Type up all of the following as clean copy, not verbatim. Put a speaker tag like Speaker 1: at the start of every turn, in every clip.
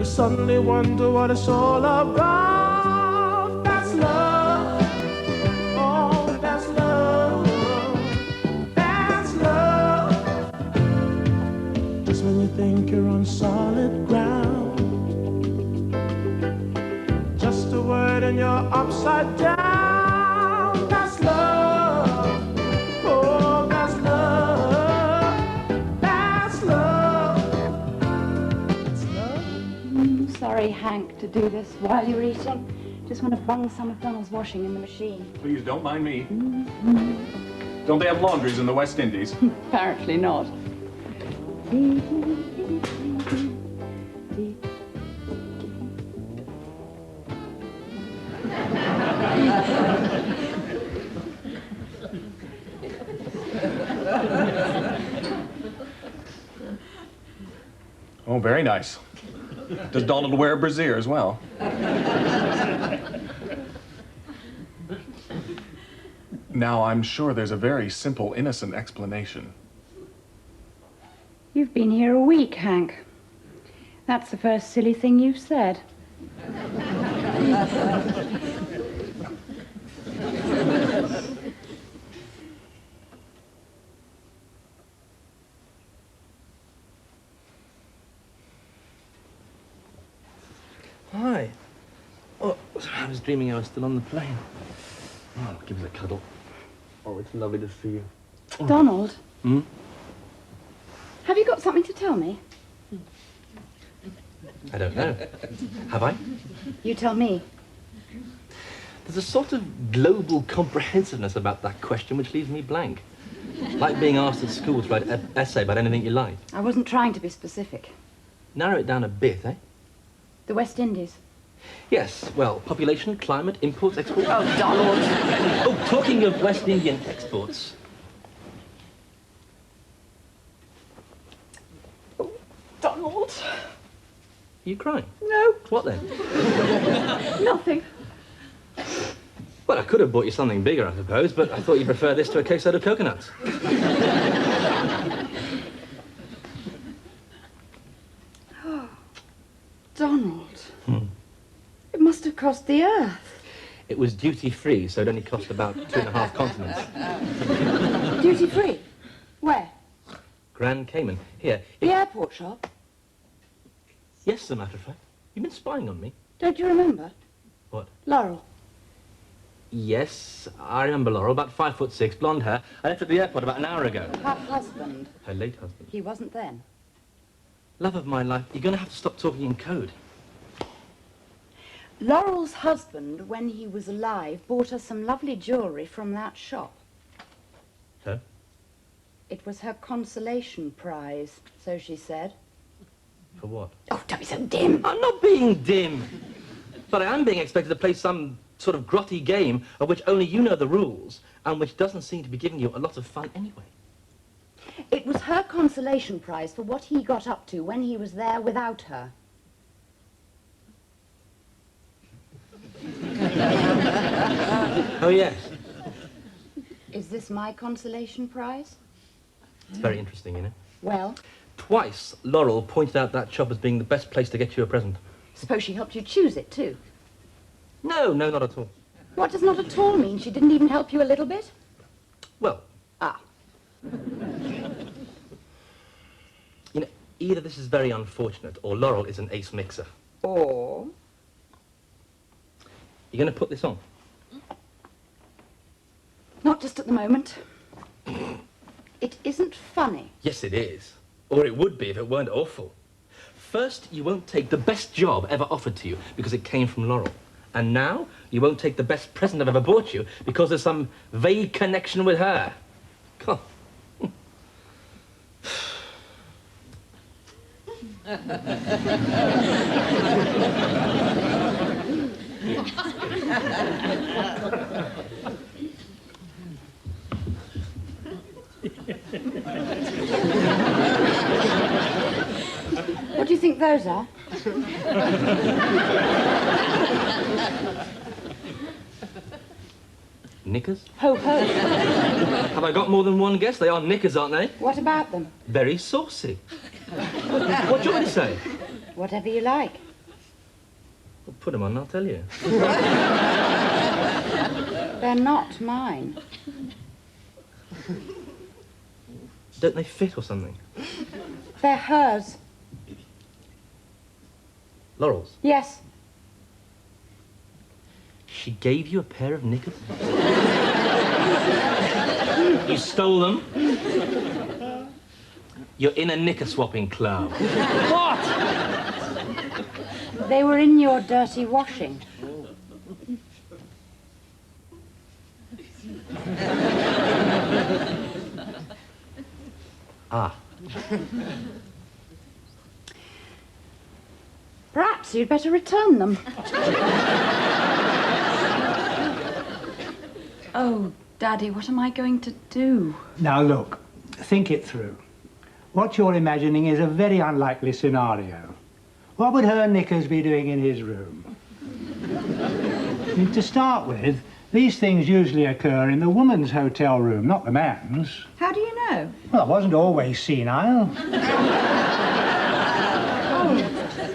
Speaker 1: suddenly wonder what it's all about. That's love. Oh, that's love. That's love. Just when you think you're on solid ground, just a word and you're upside down. That's love. Oh, that's love. That's love. It's love.
Speaker 2: Sorry, Hank, to do this while you're eating. Just want to bung some of Donald's washing in the machine.
Speaker 3: Please, don't mind me. Don't they have laundries in the West Indies?
Speaker 2: Apparently not.
Speaker 3: Oh, very nice. Does Donald wear a brassiere as well? Now, I'm sure there's a very simple, innocent explanation.
Speaker 2: You've been here a week, Hank. That's the first silly thing you've said.
Speaker 4: Hi. Oh, I was dreaming I was still on the plane. Oh, give us a cuddle. Oh, it's lovely to see you.
Speaker 2: Donald?
Speaker 4: Hmm?
Speaker 2: Have you got something to tell me?
Speaker 4: I don't know. Have I?
Speaker 2: You tell me.
Speaker 4: There's a sort of global comprehensiveness about that question which leaves me blank. Like being asked at school to write an essay about anything you like.
Speaker 2: I wasn't trying to be specific.
Speaker 4: Narrow it down a bit, eh?
Speaker 2: The West Indies.
Speaker 4: Yes, well, population, climate, imports, exports.
Speaker 2: Oh, Donald!
Speaker 4: Oh, talking of West Indian exports.
Speaker 2: Oh, Donald!
Speaker 4: Are you crying?
Speaker 2: No.
Speaker 4: What then?
Speaker 2: Nothing.
Speaker 4: Well, I could have bought you something bigger, I suppose, but I thought you'd prefer this to a caseload of coconuts.
Speaker 2: Donald. It must have cost the earth.
Speaker 4: It was duty-free, so it only cost about 2.5 continents.
Speaker 2: Duty-free? Where?
Speaker 4: Grand Cayman. Here.
Speaker 2: The airport shop?
Speaker 4: Yes, as a matter of fact. You've been spying on me.
Speaker 2: Don't you remember?
Speaker 4: What?
Speaker 2: Laurel.
Speaker 4: Yes, I remember Laurel, about 5'6", blonde hair. I left her at the airport about an hour ago.
Speaker 2: Her husband.
Speaker 4: Her late husband.
Speaker 2: He wasn't then.
Speaker 4: Love of my life, you're going to have to stop talking in code.
Speaker 2: Laurel's husband, when he was alive, bought her some lovely jewellery from that shop.
Speaker 4: So?
Speaker 2: It was her consolation prize, so she said.
Speaker 4: For what?
Speaker 2: Oh, don't be so dim.
Speaker 4: I'm not being dim. But I am being expected to play some sort of grotty game of which only you know the rules and which doesn't seem to be giving you a lot of fun anyway.
Speaker 2: It was her consolation prize for what he got up to when he was there without her.
Speaker 4: Oh, yes.
Speaker 2: Is this my consolation prize?
Speaker 4: It's very interesting, you know.
Speaker 2: Well?
Speaker 4: Twice, Laurel pointed out that shop as being the best place to get you a present.
Speaker 2: Suppose she helped you choose it, too?
Speaker 4: No, not at all.
Speaker 2: What does not at all mean? She didn't even help you a little bit?
Speaker 4: Well.
Speaker 2: Ah.
Speaker 4: You know, either this is very unfortunate or Laurel is an ace mixer.
Speaker 2: Or?
Speaker 4: You're going to put this on?
Speaker 2: Not just at the moment. It isn't funny.
Speaker 4: Yes, it is. Or it would be if it weren't awful. First, you won't take the best job ever offered to you because it came from Laurel. And now, you won't take the best present I've ever bought you because there's some vague connection with her. Come on.
Speaker 2: What do you think those are?
Speaker 4: Knickers?
Speaker 2: Ho, ho.
Speaker 4: Have I got more than one guess? They are knickers, aren't they?
Speaker 2: What about them?
Speaker 4: Very saucy. What do you want me to say?
Speaker 2: Whatever you like.
Speaker 4: Well, put them on, I'll tell you.
Speaker 2: They're not mine.
Speaker 4: Don't they fit or something?
Speaker 2: They're hers.
Speaker 4: Laurel's?
Speaker 2: Yes.
Speaker 4: She gave you a pair of knickers? You stole them? You're in a knicker-swapping club. What?
Speaker 2: They were in your dirty washing.
Speaker 4: Ah.
Speaker 2: Perhaps you'd better return them. Oh, Daddy, what am I going to do?
Speaker 5: Now look, think it through. What you're imagining is a very unlikely scenario. What would her knickers be doing in his room? I mean, to start with, these things usually occur in the woman's hotel room, not the man's.
Speaker 2: How do you know?
Speaker 5: Well, I wasn't always senile.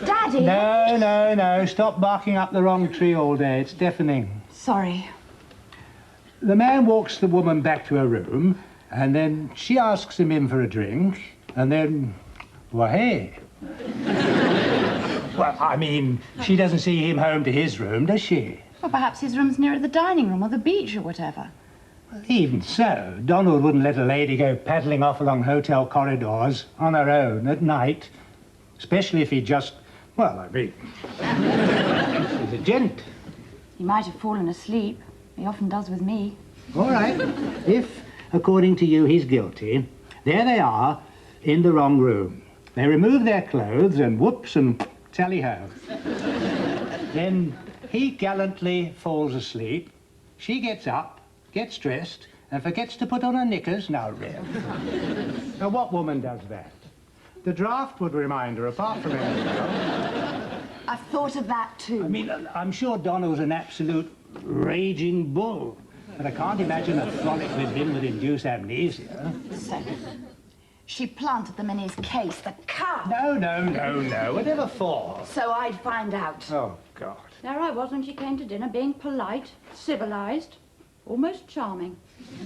Speaker 2: Daddy!
Speaker 5: No, stop barking up the wrong tree all day. It's deafening.
Speaker 2: Sorry.
Speaker 5: The man walks the woman back to her room, and then she asks him in for a drink, and then, well, hey. Well, I mean, she doesn't see him home to his room, does she?
Speaker 2: Well, perhaps his room's near the dining room or the beach or whatever.
Speaker 5: Well, even so, Donald wouldn't let a lady go paddling off along hotel corridors on her own at night, especially if he just, well, I mean, he's a gent.
Speaker 2: He might have fallen asleep. He often does with me.
Speaker 5: All right. If, according to you, he's guilty, there they are in the wrong room. They remove their clothes and whoops and tally-ho. Then he gallantly falls asleep. She gets up, gets dressed, and forgets to put on her knickers. Now, really. Now, what woman does that? The draft would remind her, apart from anything else.
Speaker 2: I've thought of that too.
Speaker 5: I mean, I'm sure Donald's an absolute raging bull, but I can't imagine a frolic with him would induce amnesia.
Speaker 2: So, she planted them in his case, the cub.
Speaker 5: No. Whatever for?
Speaker 2: So I'd find out.
Speaker 5: Oh, God.
Speaker 2: There I was when she came to dinner, being polite, civilized, almost charming.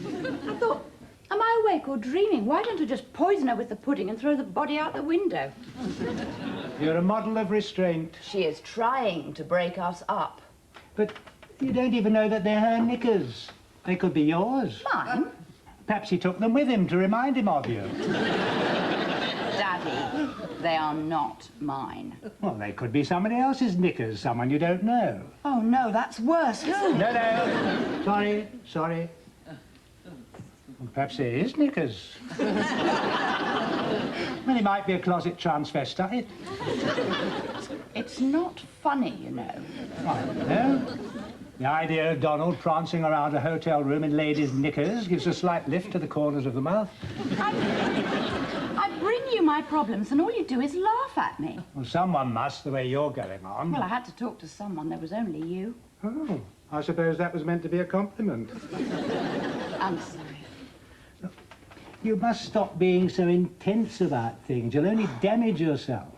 Speaker 2: I thought, am I awake or dreaming? Why don't I just poison her with the pudding and throw the body out the window?
Speaker 5: You're a model of restraint.
Speaker 2: She is trying to break us up.
Speaker 5: But you don't even know that they're her knickers. They could be yours.
Speaker 2: Mine?
Speaker 5: Perhaps he took them with him to remind him of you.
Speaker 2: Daddy, they are not mine.
Speaker 5: Well, they could be somebody else's knickers, someone you don't know.
Speaker 2: Oh, no, that's worse. Who?
Speaker 5: No. Sorry. Well, perhaps they're his knickers. Well, he might be a closet transvestite.
Speaker 2: It's not funny, you know.
Speaker 5: I don't know. The idea of Donald prancing around a hotel room in ladies' knickers gives a slight lift to the corners of the mouth.
Speaker 2: I bring you my problems and all you do is laugh at me.
Speaker 5: Well, someone must, the way you're going on.
Speaker 2: Well, I had to talk to someone. There was only you.
Speaker 5: Oh, I suppose that was meant to be a compliment.
Speaker 2: I'm sorry.
Speaker 5: You must stop being so intense about things. You'll only damage yourself.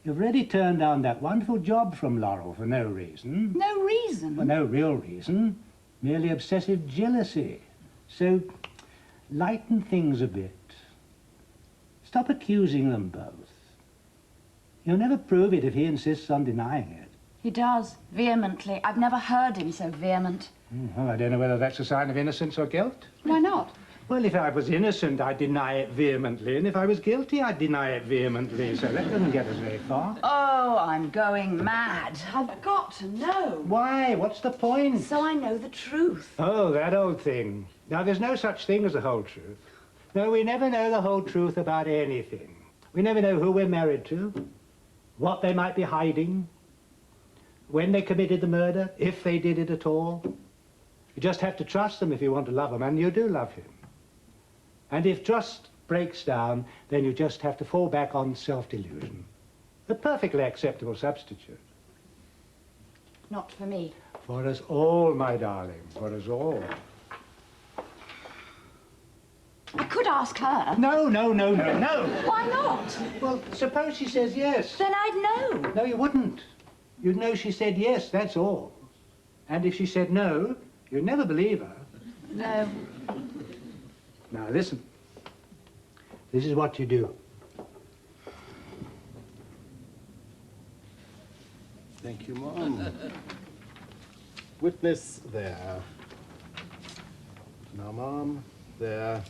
Speaker 5: You've already turned down that wonderful job from Laurel for no reason.
Speaker 2: No reason?
Speaker 5: For no real reason. Merely obsessive jealousy. So, lighten things a bit. Stop accusing them both. You'll never prove it if he insists on denying it.
Speaker 2: He does, vehemently. I've never heard him so vehement.
Speaker 5: Well, I don't know whether that's a sign of innocence or guilt.
Speaker 2: Why not?
Speaker 5: Well, if I was innocent, I'd deny it vehemently, and if I was guilty, I'd deny it vehemently, so that doesn't get us very far.
Speaker 2: Oh, I'm going mad. I've got to know.
Speaker 5: Why? What's the point?
Speaker 2: So I know the truth.
Speaker 5: Oh, that old thing. Now, there's no such thing as the whole truth. No, we never know the whole truth about anything. We never know who we're married to, what they might be hiding, when they committed the murder, if they did it at all. You just have to trust them if you want to love them, and you do love him. And if trust breaks down, then you just have to fall back on self-delusion. A perfectly acceptable substitute.
Speaker 2: Not for me.
Speaker 5: For us all, my darling, for us all.
Speaker 2: I could ask her.
Speaker 5: No.
Speaker 2: Why not?
Speaker 5: Well, suppose she says yes.
Speaker 2: Then I'd know.
Speaker 5: No, you wouldn't. You'd know she said yes, that's all. And if she said no, you'd never believe her.
Speaker 2: No.
Speaker 5: Now listen. This is what you do.
Speaker 6: Thank you, Mom. Witness there. Now, Mom, there.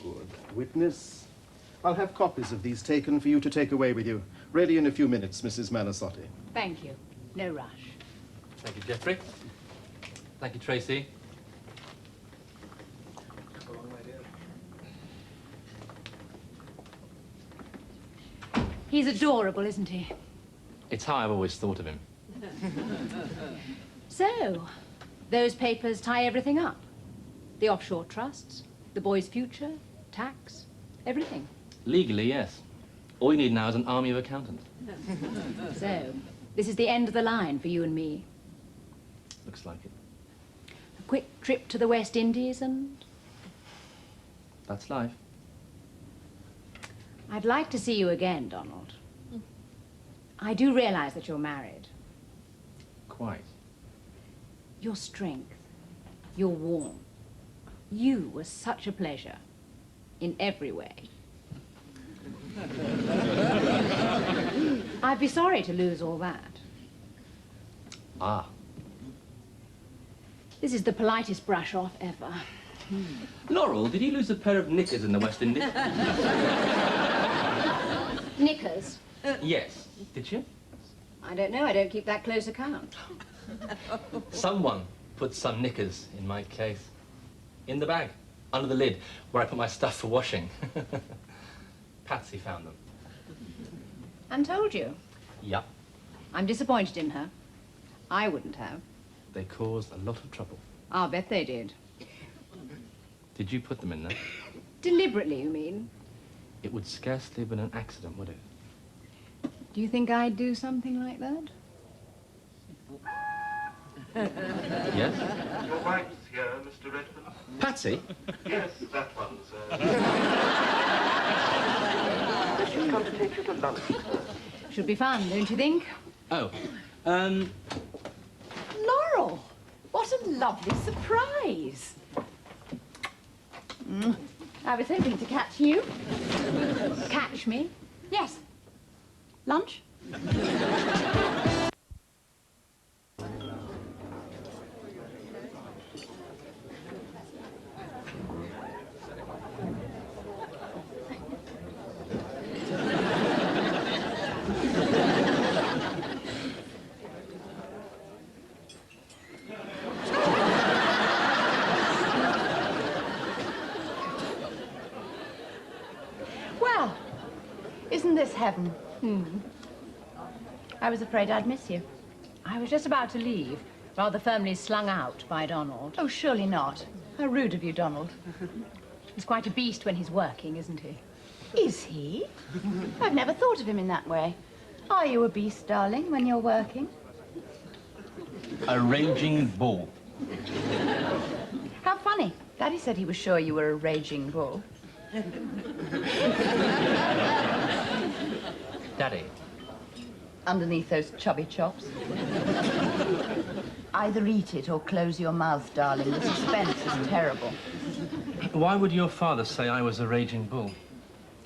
Speaker 6: Good. Witness. I'll have copies of these taken for you to take away with you. Ready in a few minutes, Mrs. Malasotti.
Speaker 2: Thank you. No rush.
Speaker 4: Thank you, Jeffrey. Thank you, Tracy.
Speaker 2: He's adorable, isn't he?
Speaker 4: It's how I've always thought of him.
Speaker 2: So, those papers tie everything up. The offshore trusts, the boy's future, tax, everything.
Speaker 4: Legally, yes. All you need now is an army of accountants.
Speaker 2: So, this is the end of the line for you and me.
Speaker 4: Looks like it.
Speaker 2: A quick trip to the West Indies and...
Speaker 4: That's life.
Speaker 2: I'd like to see you again, Donald. I do realize that you're married.
Speaker 4: Quite.
Speaker 2: Your strength, your warmth. You were such a pleasure. In every way. I'd be sorry to lose all that.
Speaker 4: Ah.
Speaker 2: This is the politest brush-off ever.
Speaker 4: Laurel, did you lose a pair of knickers in the West Indies?
Speaker 2: Knickers?
Speaker 4: Yes. Did you?
Speaker 2: I don't know. I don't keep that close account.
Speaker 4: Someone put some knickers in my case. In the bag, under the lid, where I put my stuff for washing. Patsy found them.
Speaker 2: And told you.
Speaker 4: Yup.
Speaker 2: I'm disappointed in her. I wouldn't have.
Speaker 4: They caused a lot of trouble.
Speaker 2: I'll bet they did.
Speaker 4: Did you put them in there?
Speaker 2: Deliberately, you mean?
Speaker 4: It would scarcely have been an accident, would it?
Speaker 2: Do you think I'd do something like that?
Speaker 4: Yes?
Speaker 7: Your wife's here, Mr. Redmond?
Speaker 4: Patsy?
Speaker 7: Yes, that one, sir. She's come to take you to lunch, sir.
Speaker 2: Should be fun, don't you think?
Speaker 4: Oh,
Speaker 2: Laurel! What a lovely surprise! I was hoping to catch you. Catch me? Yes. Lunch? Well, isn't this heaven? I was afraid I'd miss you.
Speaker 8: I was just about to leave, rather firmly slung out by Donald.
Speaker 2: Oh, surely not. How rude of you, Donald.
Speaker 8: He's quite a beast when he's working, isn't he?
Speaker 2: Is he? I've never thought of him in that way. Are you a beast, darling, when you're working?
Speaker 4: a raging bull.
Speaker 2: How funny. Daddy said he was sure you were a raging bull.
Speaker 4: Daddy.
Speaker 2: Underneath those chubby chops. Either eat it or close your mouth, darling. The suspense is terrible.
Speaker 4: Why would your father say I was a raging bull?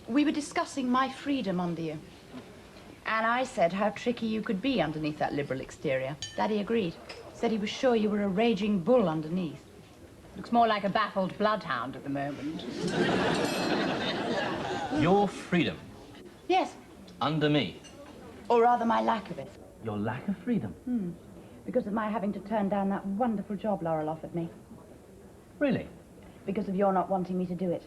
Speaker 2: We were discussing my freedom under you. And I said how tricky you could be underneath that liberal exterior. Daddy agreed. Said he was sure you were a raging bull underneath.
Speaker 8: Looks more like a baffled bloodhound at the moment.
Speaker 4: Your freedom.
Speaker 2: Yes.
Speaker 4: Under me.
Speaker 2: Or rather, my lack of it.
Speaker 4: Your lack of freedom.
Speaker 2: Because of my having to turn down that wonderful job Laurel offered me.
Speaker 4: Really?
Speaker 2: Because of your not wanting me to do it.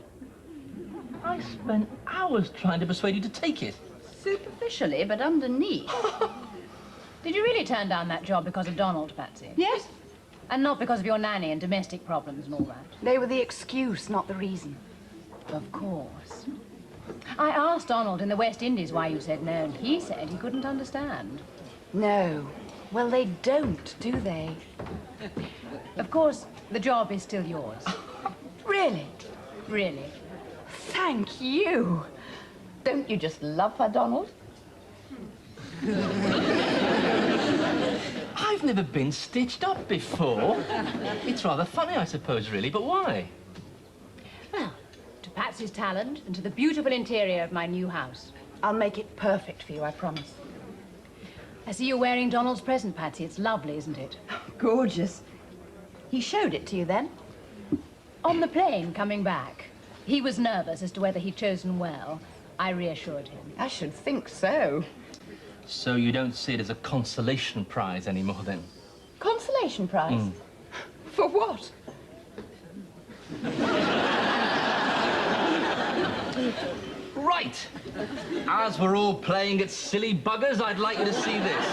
Speaker 4: I spent hours trying to persuade you to take it.
Speaker 2: Superficially, but underneath.
Speaker 8: Did you really turn down that job because of Donald, Patsy?
Speaker 2: Yes.
Speaker 8: And not because of your nanny and domestic problems and all that?
Speaker 2: They were the excuse, not the reason.
Speaker 8: Of course. I asked Donald in the West Indies why you said no, and he said he couldn't understand.
Speaker 2: No. Well, they don't, do they?
Speaker 8: Of course, the job is still yours.
Speaker 2: Really?
Speaker 8: Really.
Speaker 2: Thank you. Don't you just love her, Donald?
Speaker 4: I've never been stitched up before. It's rather funny, I suppose, really, but why?
Speaker 8: Well, to Patsy's talent and to the beautiful interior of my new house.
Speaker 2: I'll make it perfect for you, I promise.
Speaker 8: I see you're wearing Donald's present, Patsy. It's lovely, isn't it?
Speaker 2: Gorgeous. He showed it to you then?
Speaker 8: On the plane coming back, he was nervous as to whether he'd chosen well. I reassured him.
Speaker 2: I should think so.
Speaker 4: So you don't see it as a consolation prize anymore, then?
Speaker 2: Consolation prize? For what?
Speaker 4: Right! As we're all playing at silly buggers, I'd like you to see this.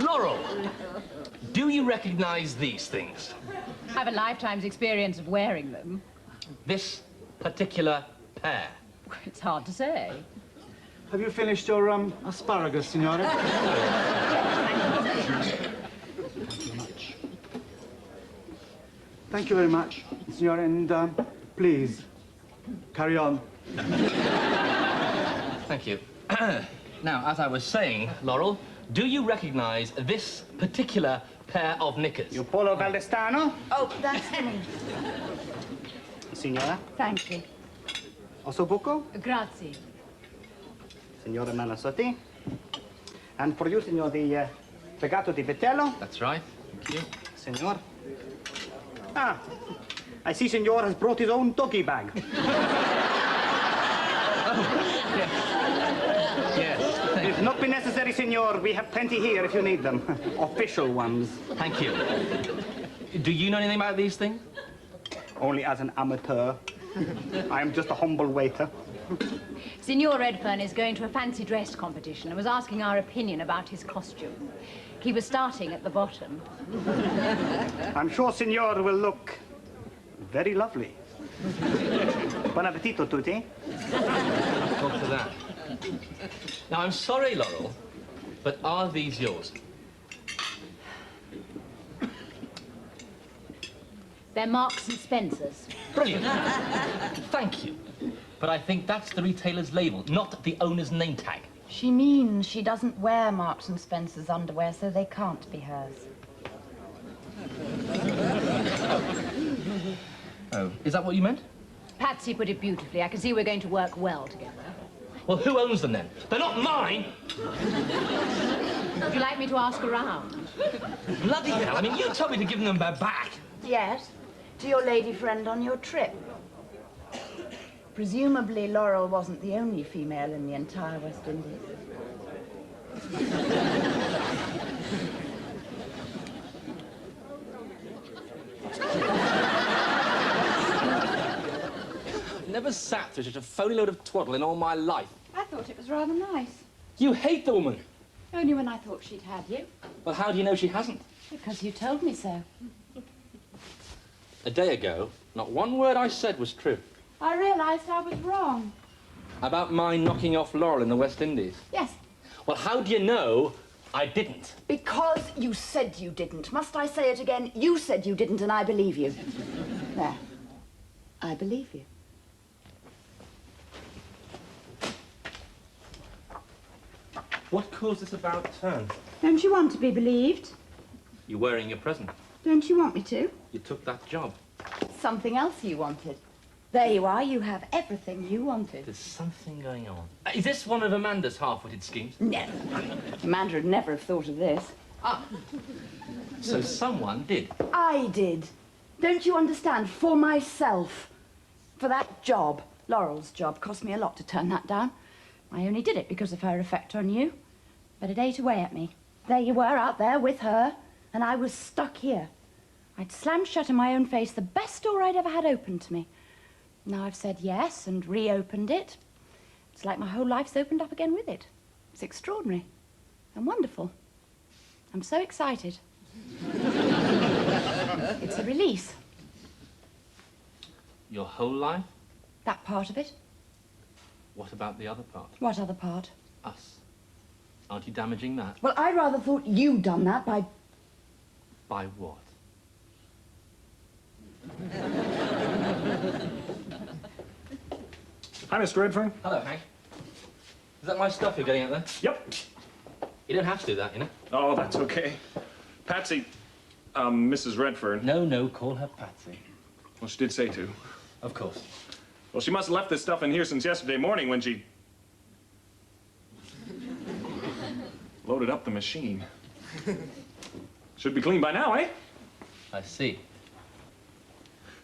Speaker 4: Laurel, do you recognize these things?
Speaker 8: I have a lifetime's experience of wearing them.
Speaker 4: This particular pair?
Speaker 8: It's hard to say.
Speaker 9: Have you finished your asparagus, signore? Thank you very much, signore, and please, carry on.
Speaker 4: Thank you. Now, as I was saying, Laurel, do you recognize this particular pair of knickers?
Speaker 9: You Polo Valdestano?
Speaker 2: Oh, that's me.
Speaker 9: Signora?
Speaker 2: Thank you.
Speaker 9: Osso buco?
Speaker 8: Grazie.
Speaker 9: Signora Manasotti. And for you, signor, the fegato di vitello.
Speaker 4: That's right. Thank you.
Speaker 9: Signor. Ah, I see signor has brought his own doggy bag.
Speaker 4: Yes, thank
Speaker 9: It'll not be necessary, signor. We have plenty here if you need them. Official ones.
Speaker 4: Thank you. Do you know anything about these things?
Speaker 9: Only as an amateur. I am just a humble waiter.
Speaker 8: Signor Redfern is going to a fancy dress competition and was asking our opinion about his costume. He was starting at the bottom.
Speaker 9: I'm sure signor will look very lovely. Buon appetito, tutti.
Speaker 4: Talk to that. Now, I'm sorry, Laurel, but are these yours?
Speaker 8: They're Marks and Spencer's.
Speaker 4: Brilliant. Thank you. But I think that's the retailer's label, not the owner's name tag.
Speaker 2: She means she doesn't wear Marks and Spencer's underwear, so they can't be hers.
Speaker 4: Oh, is that what you meant?
Speaker 8: Patsy put it beautifully. I can see we're going to work well together.
Speaker 4: Well, who owns them then? They're not mine!
Speaker 8: Would you like me to ask around?
Speaker 4: Bloody hell, I mean, you told me to give them back.
Speaker 2: Yes, to your lady friend on your trip. Presumably, Laurel wasn't the only female in the entire West Indies.
Speaker 4: Never sat through such a phony load of twaddle in all my life.
Speaker 2: I thought it was rather nice.
Speaker 4: You hate the woman.
Speaker 2: Only when I thought she'd had you.
Speaker 4: Well, how do you know she hasn't?
Speaker 2: Because you told me so.
Speaker 4: A day ago, not one word I said was true.
Speaker 2: I realised I was wrong.
Speaker 4: About my knocking off Laurel in the West Indies.
Speaker 2: Yes.
Speaker 4: Well, how do you know I didn't?
Speaker 2: Because you said you didn't. Must I say it again? You said you didn't, and I believe you. There. I believe you.
Speaker 4: What caused this about turn?
Speaker 2: Don't you want to be believed?
Speaker 4: You're wearing your present.
Speaker 2: Don't you want me to?
Speaker 4: You took that job.
Speaker 2: Something else you wanted. There you are. You have everything you wanted.
Speaker 4: There's something going on. Is this one of Amanda's half-witted schemes?
Speaker 2: No. Amanda would never have thought of this.
Speaker 4: Ah. So someone did.
Speaker 2: I did. Don't you understand? For myself. For that job. Laurel's job. Cost me a lot to turn that down. I only did it because of her effect on you. But it ate away at me. There you were, out there with her, and I was stuck here. I'd slammed shut in my own face the best door I'd ever had opened to me. Now I've said yes and reopened it. It's like my whole life's opened up again with it. It's extraordinary and wonderful. I'm so excited. It's a release.
Speaker 4: Your whole life?
Speaker 2: That part of it.
Speaker 4: What about the other part?
Speaker 2: What other part?
Speaker 4: Us. Aren't you damaging that?
Speaker 2: Well, I rather thought you'd done that by...
Speaker 4: By what?
Speaker 3: Hi, Mr. Redfern.
Speaker 4: Hello, Hank. Is that my stuff you're getting at there?
Speaker 3: Yep.
Speaker 4: You don't have to do that, you know.
Speaker 3: Oh, that's okay. Patsy, Mrs. Redfern.
Speaker 4: No, call her Patsy.
Speaker 3: Well, she did say to.
Speaker 4: Of course.
Speaker 3: Well, she must have left this stuff in here since yesterday morning when she loaded up the machine. Should be clean by now, eh?
Speaker 4: I see.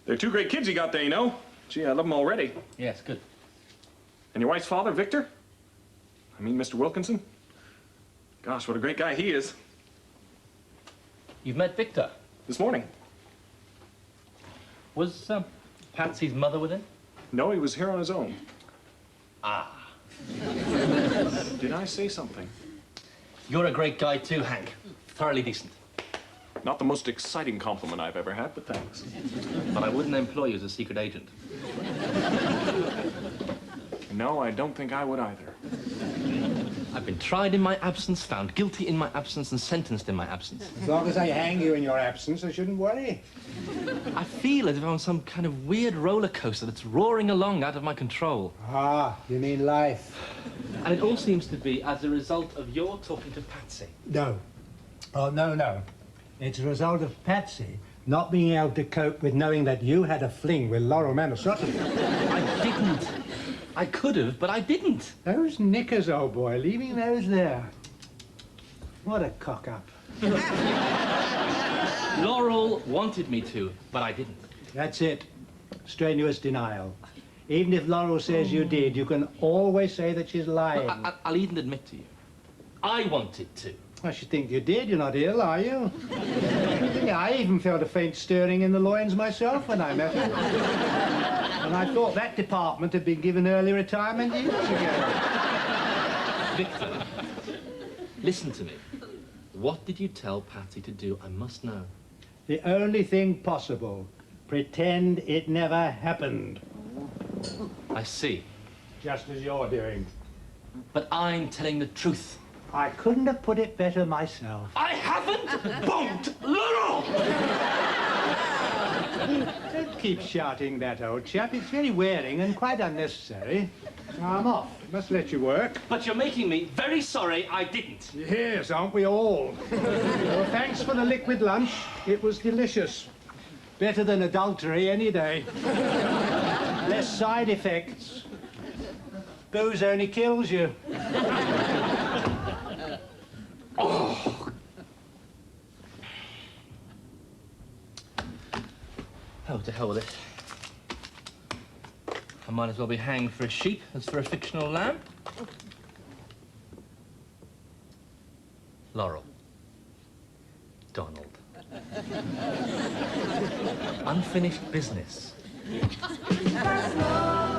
Speaker 3: They're two great kids you got there, you know. Gee, I love them already.
Speaker 4: Yes, good.
Speaker 3: And your wife's father, Victor? I mean, Mr. Wilkinson? Gosh, what a great guy he is.
Speaker 4: You've met Victor?
Speaker 3: This morning.
Speaker 4: Was Patsy's mother with him?
Speaker 3: No, he was here on his own.
Speaker 4: Ah.
Speaker 3: Did I say something?
Speaker 4: You're a great guy too, Hank. Thoroughly decent.
Speaker 3: Not the most exciting compliment I've ever had, but thanks.
Speaker 4: But I wouldn't employ you as a secret agent.
Speaker 3: No, I don't think I would either.
Speaker 4: I've been tried in my absence, found guilty in my absence, and sentenced in my absence.
Speaker 5: As long as I hang you in your absence, I shouldn't worry.
Speaker 4: I feel as if I'm on some kind of weird roller coaster that's roaring along out of my control.
Speaker 5: Ah, you mean life?
Speaker 4: And it all seems to be as a result of your talking to Patsy.
Speaker 5: No. Oh, no. It's a result of Patsy not being able to cope with knowing that you had a fling with Laurel Manasotti.
Speaker 4: I didn't. I could have, but I didn't.
Speaker 5: Those knickers, old boy, leaving those there. What a cock-up.
Speaker 4: Laurel wanted me to, but I didn't.
Speaker 5: That's it. Strenuous denial. Even if Laurel says you did, you can always say that she's lying.
Speaker 4: I'll even admit to you. I wanted to.
Speaker 5: I should think you did. You're not ill, are you? I even felt a faint stirring in the loins myself when I met her. And I thought that department had been given early retirement years ago.
Speaker 4: Victor, listen to me. What did you tell Patsy to do? I must know.
Speaker 5: The only thing possible. Pretend it never happened.
Speaker 4: I see.
Speaker 5: Just as you're doing.
Speaker 4: But I'm telling the truth.
Speaker 5: I couldn't have put it better myself.
Speaker 4: I haven't bumped Laurel!
Speaker 5: Don't keep shouting that, old chap. It's very wearing and quite unnecessary. Now, I'm off. Must let you work.
Speaker 4: But you're making me very sorry I didn't.
Speaker 5: Yes, aren't we all? Well, thanks for the liquid lunch. It was delicious. Better than adultery any day. Less side effects. Booze only kills you.
Speaker 4: Oh, to hell with it. I might as well be hanged for a sheep as for a fictional lamb. Laurel. Donald. Unfinished business.
Speaker 1: That's love.